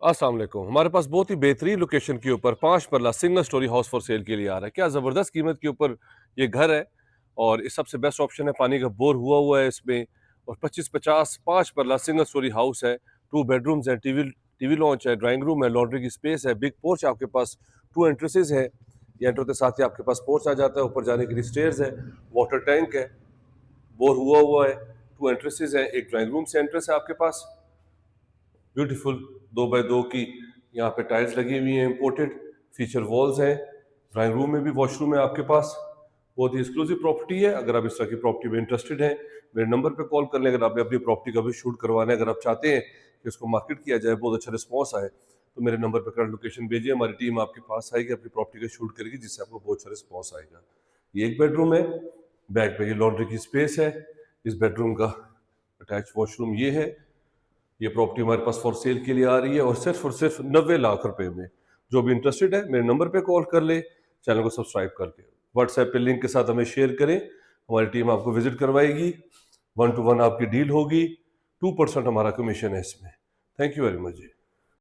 अस्सलाम वालेकुम। हमारे पास बहुत ही बेहतरीन लोकेशन के ऊपर 5 मरला single storey house for sale के लिए आ रहा है। क्या ज़बरदस्त कीमत के ऊपर ये घर है और इस सबसे बेस्ट ऑप्शन है। पानी का बोर हुआ हुआ है इसमें और 25-50 5 मरला सिंगल स्टोरी हाउस है। 2 बेडरूम्स हैं, टीवी लॉन्च है, ड्राइंग रूम है, लॉन्ड्री की स्पेस है, बिग पोर्च आपके पास, 2 एंट्रेंसेस है। ये एंटर होते साथ ही आपके पास पोर्च आ जाता है, ऊपर जाने के लिए स्टेयर्स है, वाटर टैंक है, बोर हुआ हुआ है, 2 एंट्रेंसेस है, एक ड्राइंग रूम से एंट्रेंस है आपके पास। ब्यूटीफुल 2x2 की यहाँ पे टाइल्स लगी हुई हैं, इम्पोर्टेड फीचर वॉल्स हैं। ड्राइंग रूम में भी वॉशरूम है आपके पास। बहुत ही एक्सक्लूसिव प्रॉपर्टी है। अगर आप इस तरह की प्रॉपर्टी में इंटरेस्टेड हैं, मेरे नंबर पे कॉल कर लें। अगर आपने अपनी प्रॉपर्टी का भी शूट करवाना है, अगर आप चाहते हैं कि उसको मार्केट किया जाए, बहुत अच्छा रिस्पॉन्स आए, तो मेरे नंबर पर करंट लोकेशन भेजिए। हमारी टीम आपके पास आएगी, अपनी प्रॉपर्टी का शूट करेगी, जिससे आपको बहुत अच्छा रिस्पॉन्स आएगा। ये एक बेडरूम है, बैक पे ये लॉन्ड्री की स्पेस है। इस बेडरूम का अटैच वॉशरूम ये है। ये प्रॉपर्टी हमारे पास फॉर सेल के लिए आ रही है और सिर्फ 90 लाख रुपए में। जो भी इंटरेस्टेड है, मेरे नंबर पे कॉल कर ले, चैनल को सब्सक्राइब करके व्हाट्सएप पे लिंक के साथ हमें शेयर करें। हमारी टीम आपको विजिट करवाएगी, 1 to 1 आपकी डील होगी, 2% हमारा कमीशन है इसमें। Thank you very much ji.